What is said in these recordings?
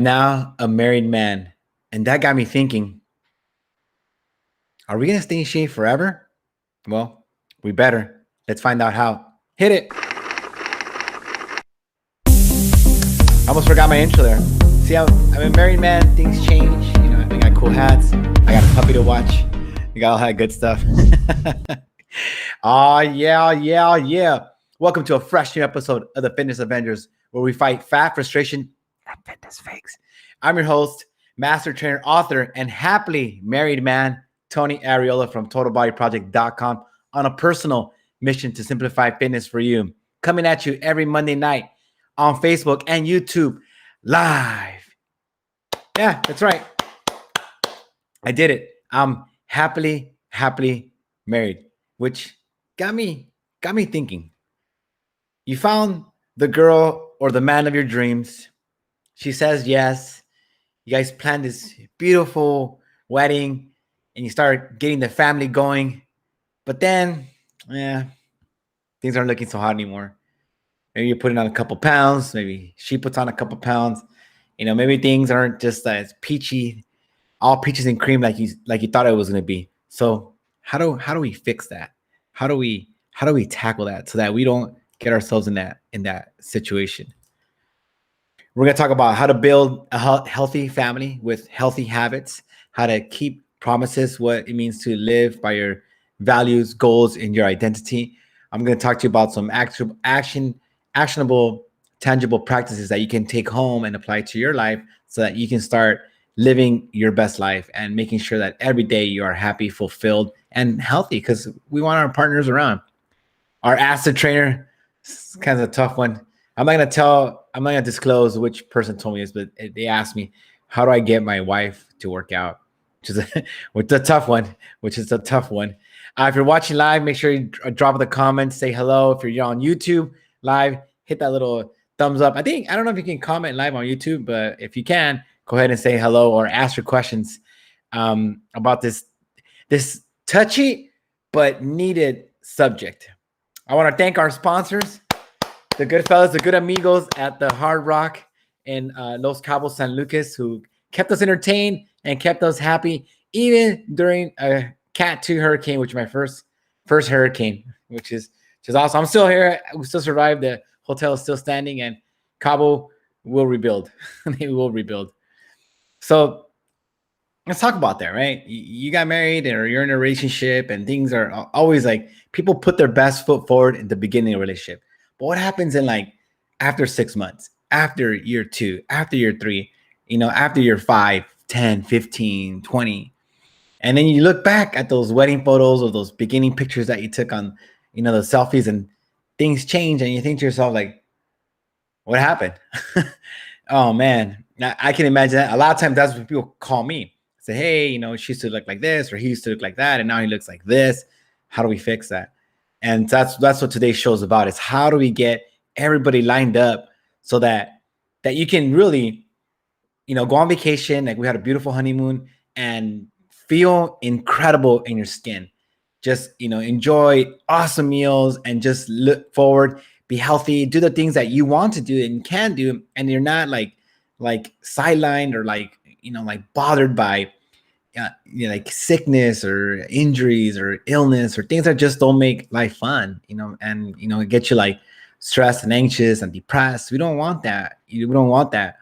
Now a married man. And that got me thinking, are we going to stay in shape forever? Well, we better. Let's find out how. Hit it. I almost forgot my intro there. See how I'm a married man, things change. I got cool hats. I got a puppy to watch. We got all that good stuff. Oh, yeah. Welcome to a fresh new episode of the Fitness Avengers, where we fight fat frustration and fitness fakes. I'm your host, master trainer, author, and happily married man, Tony Arreola from TotalBodyProject.com, on a personal mission to simplify fitness for you. Coming at you every Monday night on Facebook and YouTube live. Yeah, that's right. I did it. I'm happily married, which got me thinking. You found the girl or the man of your dreams. She says yes. You guys planned this beautiful wedding and you start getting the family going. But then, things aren't looking so hot anymore. Maybe you're putting on a couple pounds. Maybe she puts on a couple pounds. Maybe things aren't just as peachy, all peaches and cream like you thought it was going to be. So how do we fix that? How do we tackle that so that we don't get ourselves in that situation? We're going to talk about how to build a healthy family with healthy habits, how to keep promises, what it means to live by your values, goals, and your identity. I'm going to talk to you about some actionable, tangible practices that you can take home and apply to your life so that you can start living your best life and making sure that every day you are happy, fulfilled, and healthy, because we want our partners around. Our acid trainer is kind of a tough one. I'm not gonna disclose which person told me this, but they asked me, how do I get my wife to work out? Which is a tough one. If you're watching live, make sure you drop the comments, say hello. If you're on YouTube live, hit that little thumbs up. I don't know if you can comment live on YouTube, but if you can, go ahead and say hello or ask your questions about this touchy but needed subject. I want to thank our sponsors, the good fellas, the good amigos at the Hard Rock in Los Cabos, San Lucas, who kept us entertained and kept us happy even during a Cat 2 hurricane, which is my first hurricane, which is awesome. I'm still here. We still survived. The hotel is still standing, and Cabo will rebuild. They will rebuild. So let's talk about that, right? You got married or you're in a relationship, and things are always like people put their best foot forward in the beginning of a relationship. But what happens in after 6 months, after year 2, after year 3, after year 5, 10, 15, 20, and then you look back at those wedding photos or those beginning pictures that you took on, the selfies, and things change, and you think to yourself, like, what happened? Oh man, I can imagine that. A lot of times that's what people call me. Say, hey, she used to look like this, or he used to look like that, and now he looks like this. How do we fix that? And that's what today's show is about. Is how do we get everybody lined up so that you can really, go on vacation. Like we had a beautiful honeymoon and feel incredible in your skin. Just, enjoy awesome meals and just look forward, be healthy, do the things that you want to do and can do. And you're not like sidelined or like bothered by like sickness or injuries or illness or things that just don't make life fun, and get you like stressed and anxious and depressed. We don't want that. We don't want that.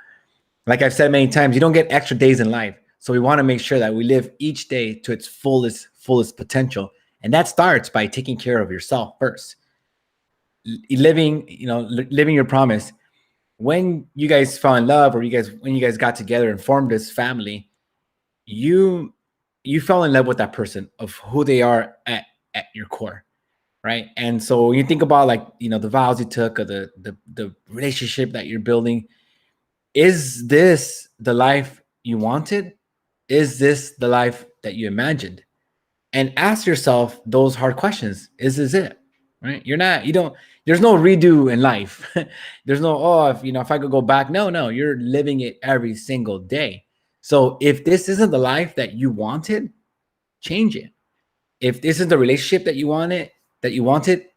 Like I've said many times, you don't get extra days in life. So we want to make sure that we live each day to its fullest potential. And that starts by taking care of yourself first. Living your promise. When you guys fell in love, or when you guys got together and formed this family, you fell in love with that person of who they are at your core, right? And so when you think about the vows you took, or the relationship that you're building, is this the life you wanted? Is this the life that you imagined? And ask yourself those hard questions. Is this it? Right? There's no redo in life. There's no, if I could go back. No, you're living it every single day. So if this isn't the life that you wanted, change it. If this is the relationship that you wanted,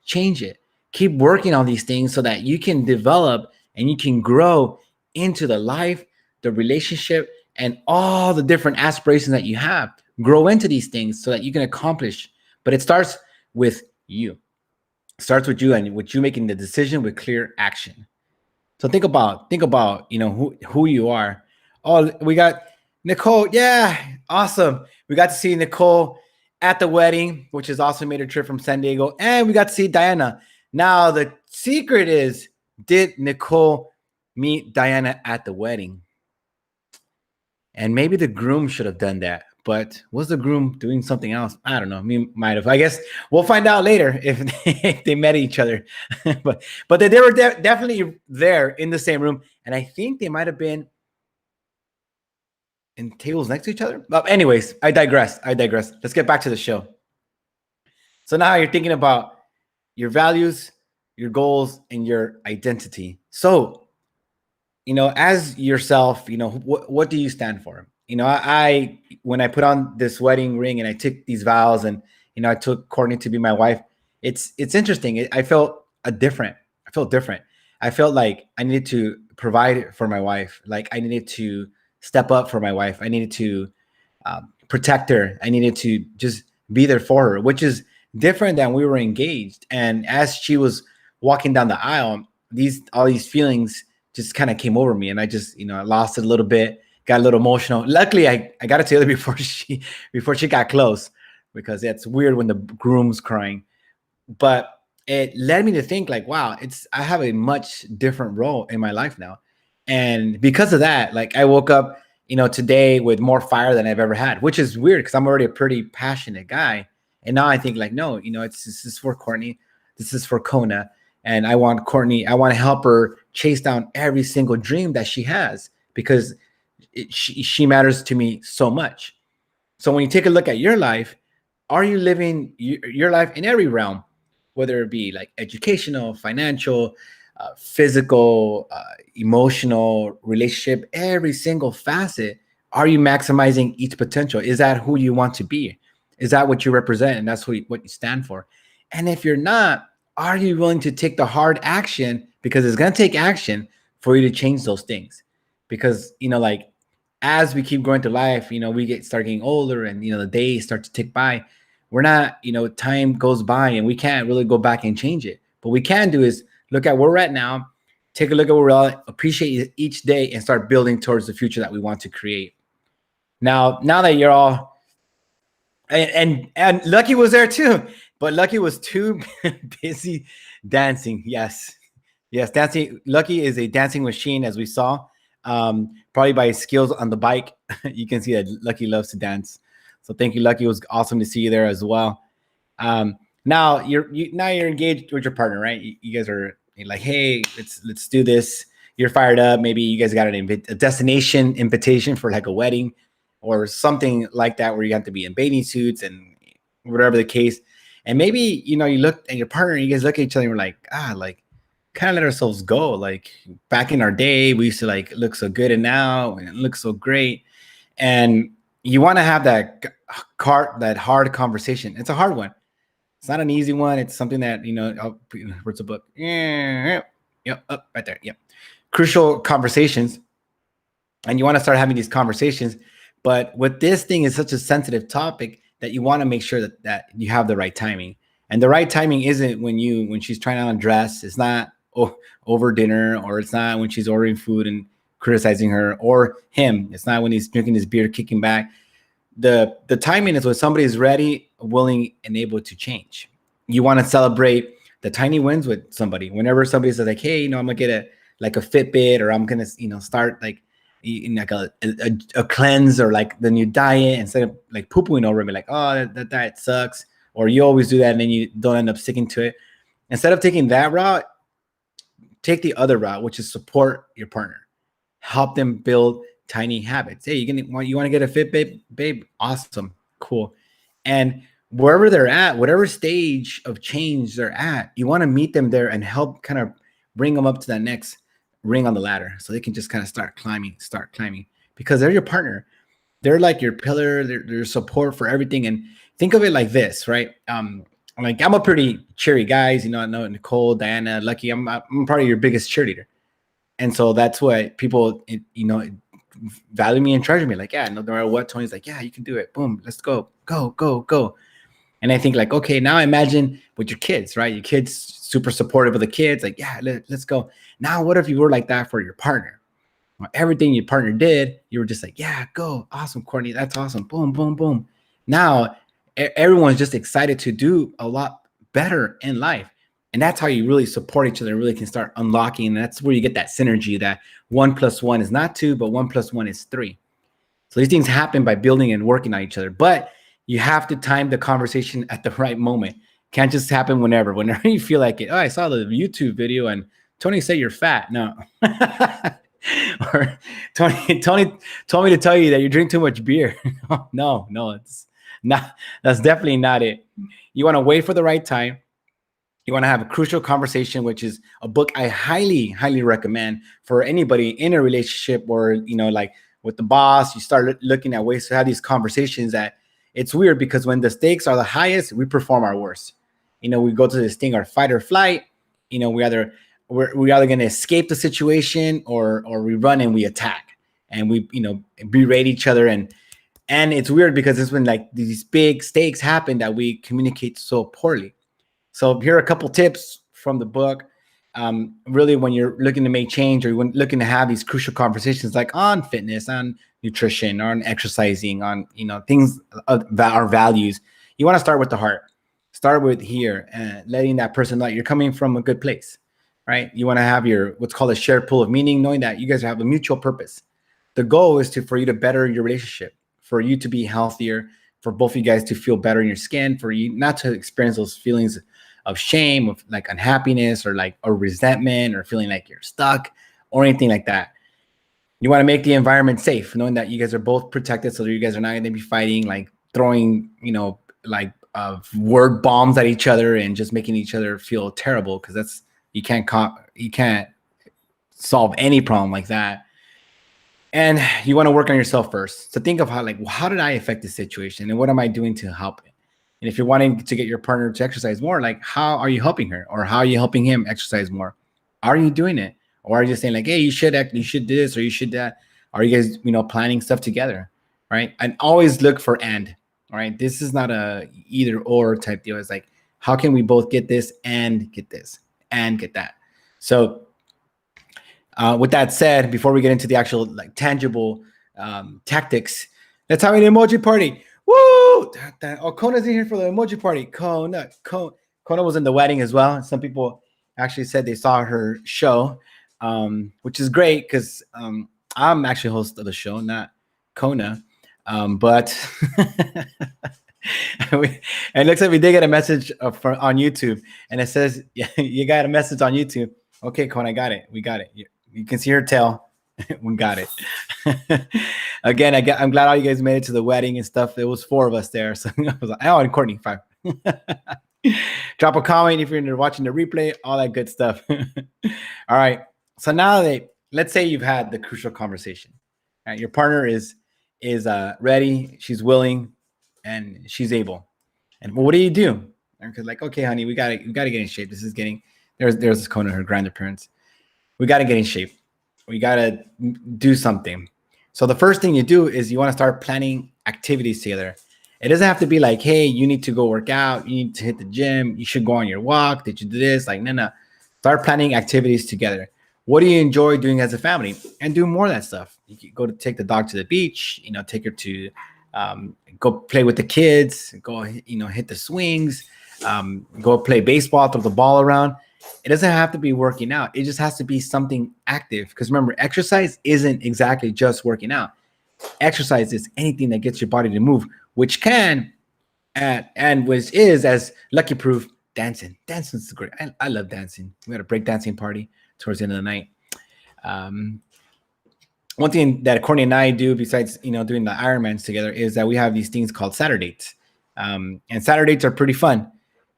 change it. Keep working on these things so that you can develop and you can grow into the life the relationship, and all the different aspirations that you have. Grow into these things so that you can accomplish. But it starts with you. It starts with you, and with you making the decision with clear action. So think about who you are. Oh, we got Nicole. Yeah, awesome. We got to see Nicole at the wedding, which has also made a trip from San Diego, and we got to see Diana. Now the secret is, did Nicole meet Diana at the wedding? And maybe the groom should have done that. But was the groom doing something else? I don't know. Me might have. I guess we'll find out later if if they met each other. but they were definitely there in the same room, and I think they might have been in tables next to each other. But anyways, I digress. Let's get back to the show. So now you're thinking about your values, your goals, and your identity. So, as yourself, what do you stand for? I when I put on this wedding ring and I took these vows, and I took Courtney to be my wife. It's interesting. I felt different. I felt different. I felt like I needed to provide for my wife. Like I needed to step up for my wife. I needed to protect her. I needed to just be there for her, which is different than we were engaged. And as she was walking down the aisle, all these feelings just kind of came over me, and I just I lost it a little bit, got a little emotional. Luckily, I got it together before she got close, because it's weird when the groom's crying. But it led me to think like, wow, I have a much different role in my life now. And because of that, like I woke up, today with more fire than I've ever had, which is weird because I'm already a pretty passionate guy. And now I think like, no, this is for Courtney. This is for Kona. And I want to help her chase down every single dream that she has, because she matters to me so much. So when you take a look at your life, are you living your life in every realm, whether it be like educational, financial, physical, emotional, relationship, every single facet? Are you maximizing each potential? Is that who you want to be? Is that what you represent? And that's what you stand for? And if you're not, are you willing to take the hard action? Because it's going to take action for you to change those things. Because, like, as we keep going through life, we start getting older, and, the days start to tick by. We're not, time goes by and we can't really go back and change it. But we can do is look at where we're at now, take a look at where we're at, appreciate each day, and start building towards the future that we want to create. Now that you're all, and Lucky was there too, but Lucky was too busy dancing. Yes, dancing. Lucky is a dancing machine, as we saw. Probably by his skills on the bike, you can see that Lucky loves to dance. So thank you, Lucky. It was awesome to see you there as well. Now you're engaged with your partner, right? You guys are like, hey, let's do this. You're fired up. Maybe you guys got a destination invitation for like a wedding or something like that, where you have to be in bathing suits and whatever the case. And maybe you look at your partner, and you guys look at each other, and you're like, kind of let ourselves go. Like back in our day, we used to like look so good, and now it looks so great. And you want to have that hard conversation. It's a hard one. It's not an easy one. It's something that, where's the book? Yeah, up right there. Yep. Crucial conversations. And you want to start having these conversations. But with this thing is such a sensitive topic that you want to make sure that you have the right timing. And the right timing isn't when she's trying on a dress. It's not over dinner, or it's not when she's ordering food and criticizing her, or him. It's not when he's drinking his beer, kicking back. The timing is when somebody is ready, willing, and able to change. You want to celebrate the tiny wins with somebody. Whenever somebody says like, hey, I'm gonna get a Fitbit, or I'm gonna start like a cleanse, or like the new diet, instead of like poo-pooing over me like, oh, that diet sucks, or you always do that and then you don't end up sticking to it. Instead of taking that route, take the other route, which is support your partner. Help them build tiny habits. Hey, you want to get a Fitbit, babe? Awesome, cool. And wherever they're at, whatever stage of change they're at, you want to meet them there and help kind of bring them up to that next ring on the ladder, so they can just kind of start climbing, because they're your partner. They're like your pillar, they're support for everything. And think of it like this, right? Like I'm a pretty cheery guy. I know Nicole, Diana, Lucky. I'm probably your biggest cheerleader. And so that's what people, value me and treasure me. Like, yeah, no matter what, Tony's like, yeah, you can do it. Boom, let's go, go, go, go. And I think like, okay, now imagine with your kids, right? Your kids super supportive of the kids, like, yeah, let's go. Now, what if you were like that for your partner? Everything your partner did, you were just like, yeah, go. Awesome, Courtney. That's awesome. Boom, boom, boom. Now, everyone's just excited to do a lot better in life. And that's how you really support each other, really can start unlocking. And that's where you get that synergy that 1+1 is not 2, but 1+1 is 3. So these things happen by building and working on each other. But you have to time the conversation at the right moment. Can't just happen whenever you feel like it. Oh, I saw the YouTube video and Tony said you're fat. No. Or Tony told me to tell you that you drink too much beer. No, it's not. That's definitely not it. You want to wait for the right time. You want to have a crucial conversation, which is a book I highly, highly recommend for anybody in a relationship or, like with the boss. You start looking at ways to have these conversations. That it's weird because when the stakes are the highest, we perform our worst. We go to this thing, our fight or flight. We're either going to escape the situation or we run and we attack and we, berate each other. And it's weird because it's when like these big stakes happen that we communicate so poorly. So here are a couple tips from the book. Really, when you're looking to make change or when looking to have these crucial conversations, like on fitness, on nutrition, on exercising, on things that are values, you want to start with the heart. Start with here and letting that person know you're coming from a good place, right? You want to have your what's called a shared pool of meaning, knowing that you guys have a mutual purpose. The goal is for you to better your relationship, for you to be healthier, for both of you guys to feel better in your skin, for you not to experience those feelings of shame, of like unhappiness or resentment or feeling like you're stuck or anything like that. You want to make the environment safe, knowing that you guys are both protected so that you guys are not going to be fighting, like throwing, word bombs at each other and just making each other feel terrible, because that's you can't solve any problem like that. And you want to work on yourself first. So think of how did I affect this situation and what am I doing to help it? And if you're wanting to get your partner to exercise more, like how are you helping her or how are you helping him exercise more? Are you doing it? Or are you just saying like, hey, you should do this or you should that? Are you guys, planning stuff together, right? And always look for and, all right? This is not a either or type deal. It's like, how can we both get this and get this and get that? So with that said, before we get into the actual tangible tactics, let's have an emoji party. Woo! Oh, Kona's in here for the emoji party. Kona was in the wedding as well. Some people actually said they saw her show, which is great because I'm actually host of the show, not Kona. But it looks like we did get a message on YouTube, and it says, yeah, you got a message on YouTube. Okay, Kona, I got it. We got it. You can see her tail. We got it. Again, I'm glad all you guys made it to the wedding and stuff. There was 4 of us there. So I was like, oh, and Courtney, 5. Drop a comment if you're watching the replay, all that good stuff. All right. So now let's say you've had the crucial conversation. Right? Your partner is ready, she's willing, and she's able. And what do you do? Because okay, honey, we gotta get in shape. This is there's this Kona, her grandparents. We gotta get in shape. We gotta do something. So the first thing you do is you want to start planning activities together. It doesn't have to be like, hey, you need to go work out. You need to hit the gym. You should go on your walk. Did you do this? No. Start planning activities together. What do you enjoy doing as a family? And do more of that stuff. You can go to take the dog to the beach, take her to go play with the kids, go, hit the swings, go play baseball, throw the ball around. It doesn't have to be working out. It just has to be something active. Because remember, exercise isn't exactly just working out. Exercise is anything that gets your body to move, which can, and which is, as lucky proof, dancing. Dancing is great. I love dancing. We had a break dancing party towards the end of the night. One thing that Courtney and I do besides, doing the Ironmans together is that we have these things called Saturdays. And Saturdays are pretty fun.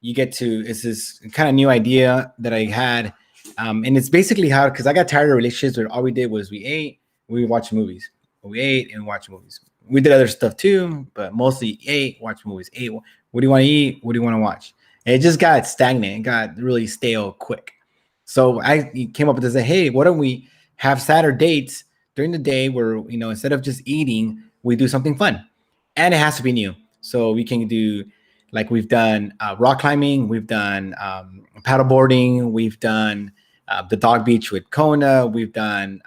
It's this kind of new idea that I had. And it's basically because I got tired of relationships where all we did was we ate, we watched movies. We ate and watched movies. We did other stuff too, but mostly ate, watched movies. Ate. What do you want to eat? What do you want to watch? And it just got stagnant. It got really stale quick. So I came up with this, hey, why don't we have Saturdays during the day where, instead of just eating, we do something fun, and it has to be new. So we can do, like, we've done rock climbing, we've done paddle boarding, we've done the dog beach with Kona, we've done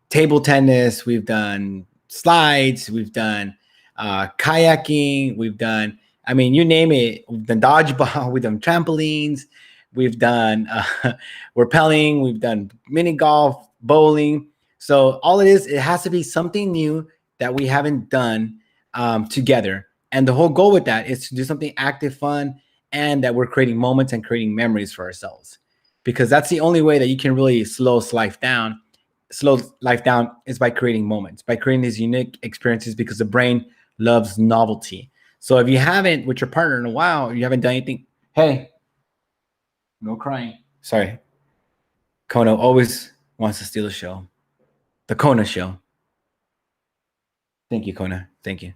table tennis, we've done slides, we've done kayaking, we've done, I mean, you name it. We've done dodgeball, we've done trampolines, we've done rappelling, we've done mini golf, bowling. So all it is, it has to be something new that we haven't done together. And the whole goal with that is to do something active, fun, and that we're creating moments and creating memories for ourselves. Because that's the only way that you can really life down. Slow life down is by creating moments, by creating these unique experiences, because the brain loves novelty. So if you haven't with your partner in a while, you haven't done anything, hey, no crying. Sorry. Kona always wants to steal the show. The Kona show. Thank you, Kona. Thank you.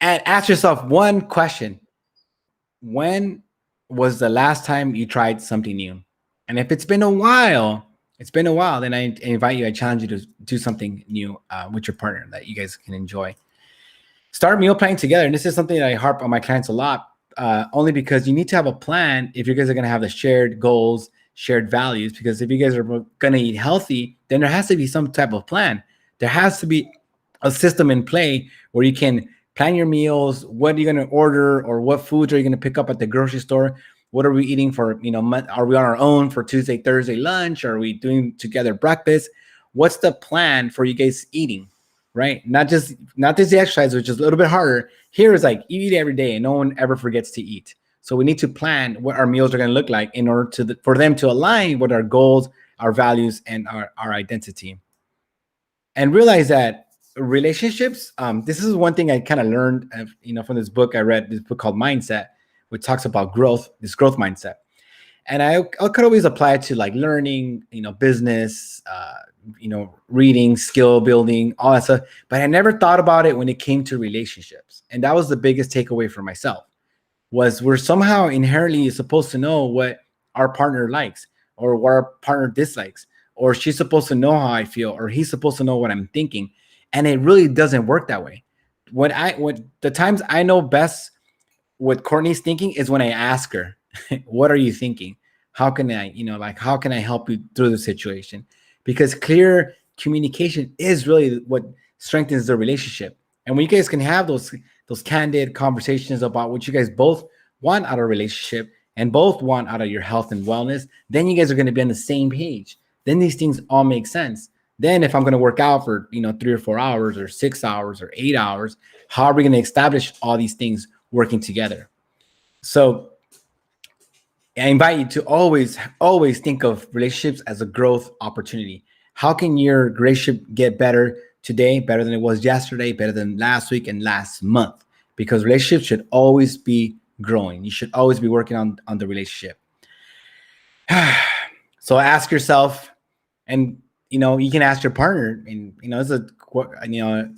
And ask yourself one question. When was the last time you tried something new? And if it's been a while, then I invite you, I challenge you to do something new with your partner that you guys can enjoy. Start meal planning together. And this is something that I harp on my clients a lot, only because you need to have a plan if you guys are going to have the shared goals, shared values. Because if you guys are going to eat healthy, then there has to be some type of plan. There has to be a system in play where you can plan your meals. What are you going to order, or what foods are you going to pick up at the grocery store? What are we eating for, are we on our own for Tuesday, Thursday lunch? Are we doing together breakfast? What's the plan for you guys eating, right? Not just the exercise, which is a little bit harder. Here is like, you eat every day and no one ever forgets to eat. So we need to plan what our meals are going to look like in order for them to align with our goals, our values, and our identity. And realize that relationships, this is one thing I kind of learned, from this book I read, this book called Mindset, which talks about growth, this growth mindset. And I could always apply it to like learning, business, reading, skill building, all that stuff. But I never thought about it when it came to relationships. And that was the biggest takeaway for myself, was we're somehow inherently supposed to know what our partner likes, or what our partner dislikes, or she's supposed to know how I feel, or he's supposed to know what I'm thinking. And it really doesn't work that way. When the times I know best what Courtney's thinking is when I ask her, what are you thinking? How can I, how can I help you through the situation? Because clear communication is really what strengthens the relationship. And when you guys can have those candid conversations about what you guys both want out of a relationship and both want out of your health and wellness, then you guys are going to be on the same page. Then these things all make sense. Then if I'm going to work out for, 3 or 4 hours or 6 hours or 8 hours, how are we going to establish all these things working together? So I invite you to always think of relationships as a growth opportunity. How can your relationship get better today, better than it was yesterday, better than last week and last month? Because relationships should always be growing. You should always be working on the relationship. So ask yourself, and you can ask your partner. And I was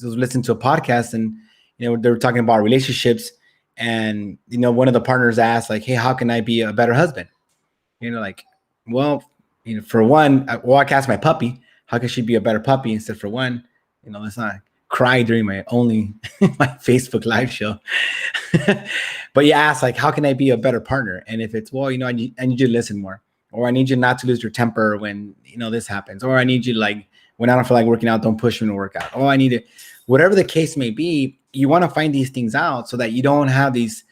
listening to a podcast, and they were talking about relationships. And, one of the partners asked, like, hey, how can I be a better husband? For one, I can ask my puppy, how can she be a better puppy? Instead, for one, let's not cry during my Facebook live show. But you ask, like, how can I be a better partner? And if it's, I need you to listen more, or I need you not to lose your temper when, this happens, or I need you to, like, when I don't feel like working out, don't push me to work out. Oh, I need it. Whatever the case may be, you want to find these things out so that you don't have these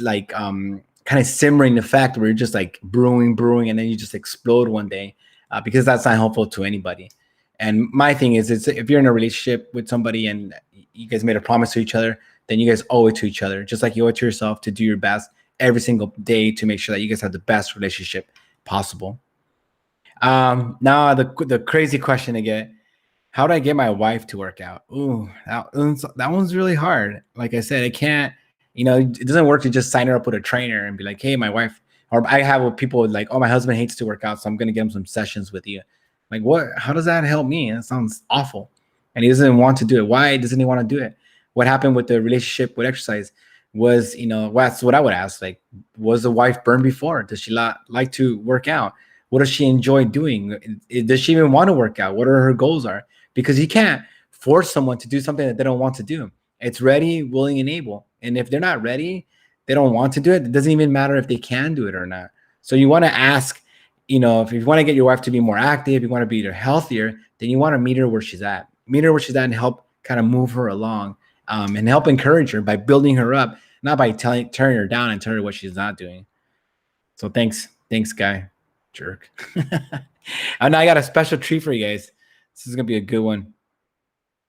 like kind of simmering effect where you're just like brewing, and then you just explode one day, because that's not helpful to anybody. And my thing is, if you're in a relationship with somebody and you guys made a promise to each other, then you guys owe it to each other, just like you owe it to yourself to do your best every single day to make sure that you guys have the best relationship possible. Now the crazy question again. How do I get my wife to work out? Ooh, that one's really hard. Like I said, I can't, it doesn't work to just sign her up with a trainer and be like, hey, my wife, or I have people like, oh, my husband hates to work out, so I'm going to get him some sessions with you. Like, what? How does that help me? That sounds awful. And he doesn't want to do it. Why doesn't he want to do it? What happened with the relationship with exercise was, that's what I would ask. Like, was the wife burned before? Does she like to work out? What does she enjoy doing? Does she even want to work out? What are her goals are? Because you can't force someone to do something that they don't want to do. It's ready, willing, and able. And if they're not ready, they don't want to do it. It doesn't even matter if they can do it or not. So you want to ask, if you want to get your wife to be more active, you want to be healthier, then you want to meet her where she's at. Meet her where she's at and help kind of move her along, and help encourage her by building her up, not by tearing her down and telling her what she's not doing. So thanks, guy, jerk. And I got a special treat for you guys. This is gonna be a good one.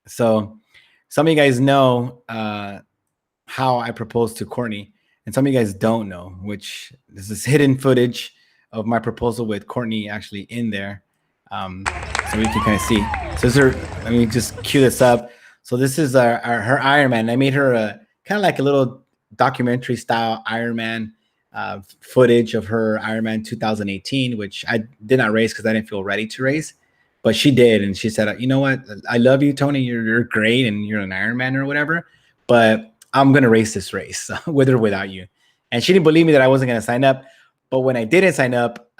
So some of you guys know how I proposed to Courtney, and some of you guys don't know, which this is hidden footage of my proposal with Courtney actually in there. So we can kind of see. So let me just cue this up. So this is her Iron Man. I made her kind of like a little documentary style Iron Man footage of her Iron Man 2018, which I did not race because I didn't feel ready to race, but she did. And she said, you know what? I love you, Tony. You're great. And you're an Iron Man or whatever, but I'm going to race this race with or without you. And she didn't believe me that I wasn't going to sign up. But when I didn't sign up,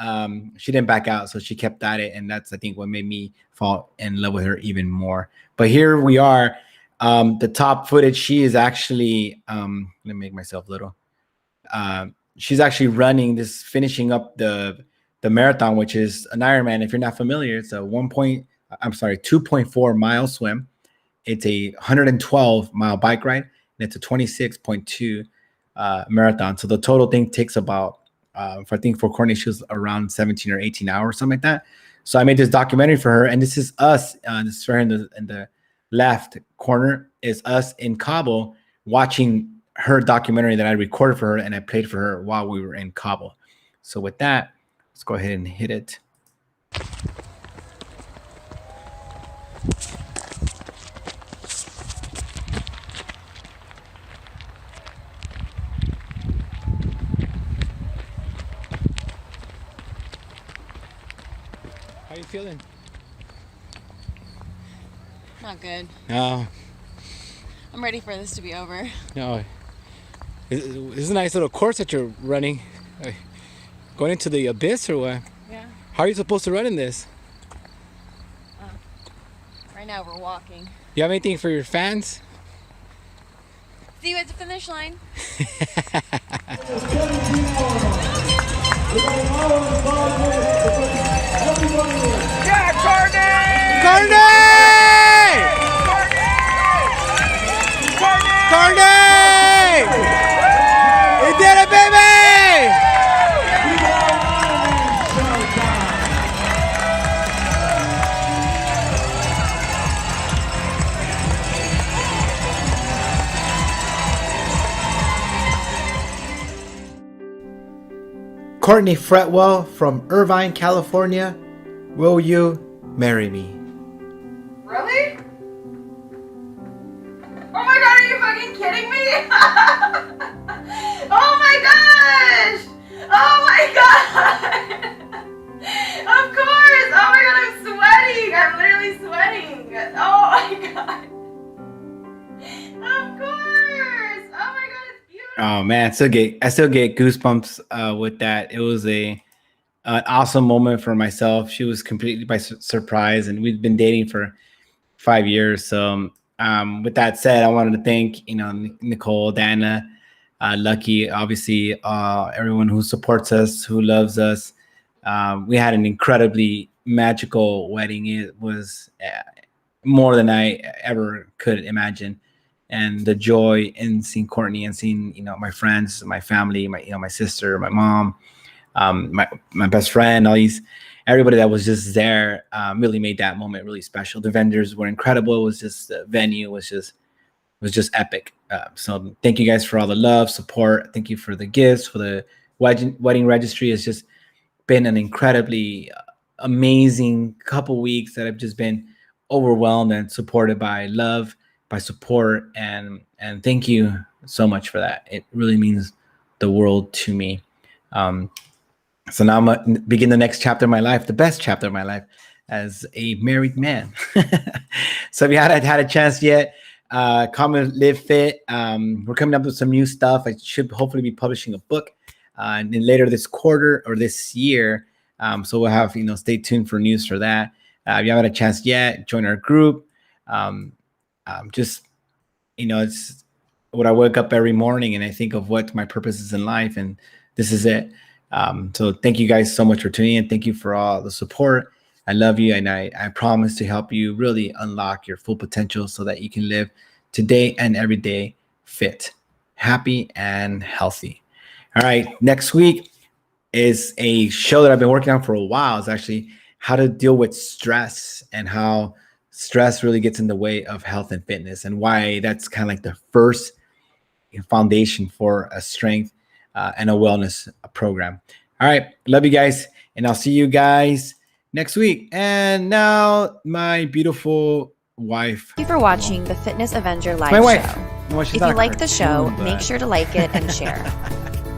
she didn't back out. So she kept at it. And that's, I think, what made me fall in love with her even more. But here we are. The top footage, she is actually, let me make myself little. She's actually finishing up the marathon, which is an Ironman. If you're not familiar, it's a 2.4 mile swim. It's a 112 mile bike ride, and it's a 26.2 marathon. So the total thing takes about, I think for Courtney, she was around 17 or 18 hours, something like that. So I made this documentary for her, and this is us. This is her in the left corner is us in Cabo watching her documentary that I recorded for her and I played for her while we were in Cabo. So with that, let's go ahead and hit it. How you feeling? Not good. No. I'm ready for this to be over. No. This is a nice little course that you're running. Going into the abyss or what? Yeah. How are you supposed to run in this? Right now we're walking. You have anything for your fans? See you at the finish line. Yeah, Courtney! Courtney! You did it, baby! Courtney Fretwell from Irvine, California. Will you marry me? Really? Oh my god, are you fucking kidding me? Oh my gosh! Oh my god! Of course! Oh my god, I'm sweating! I'm literally sweating! Oh my god! Of course! Oh my god, it's beautiful! Oh man, I still get goosebumps with that. It was an awesome moment for myself. She was completely by surprise, and we've been dating for 5 years. So with that said, I wanted to thank Nicole, Dana, Lucky, obviously everyone who supports us, who loves us. We had an incredibly magical wedding. It was more than I ever could imagine. And the joy in seeing Courtney and seeing, my friends, my family, my sister, my mom, my best friend, everybody that was just there really made that moment really special. The vendors were incredible. It was just, the venue was just epic. So thank you guys for all the love, support. Thank you for the gifts, for the wedding registry. It's just been an incredibly amazing couple weeks that I've just been overwhelmed and supported by love, by support, and thank you so much for that. It really means the world to me. So now I'm gonna begin the next chapter of my life, the best chapter of my life, as a married man. So if you haven't had a chance yet, come and live fit. We're coming up with some new stuff. I should hopefully be publishing a book, and then later this quarter or this year, So we'll have, stay tuned for news for that. If you haven't had a chance yet, join our group. Just, it's what I wake up every morning and I think of what my purpose is in life, and this is it. So thank you guys so much for tuning in. Thank you for all the support. I love you, and I promise to help you really unlock your full potential so that you can live today and every day fit, happy, and healthy. All right, next week is a show that I've been working on for a while. It's actually how to deal with stress and how stress really gets in the way of health and fitness, and why that's kind of like the first foundation for a strength and a wellness program. All right, love you guys, and I'll see you guys next week. And now my beautiful wife. Thank you for watching the Fitness Avenger live My wife. show. No, she's If not you a like the show, cartoon, make but- sure to like it and share.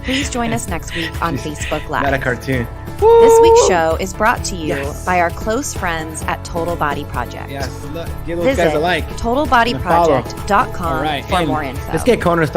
Please join us next week on Facebook Live. Not a cartoon. This week's show is brought to you Yes. by our close friends at Total Body Project. Yes, look, give those guys Visit a like. totalbodyproject.com All right, for and more info. let's get Conan stuff.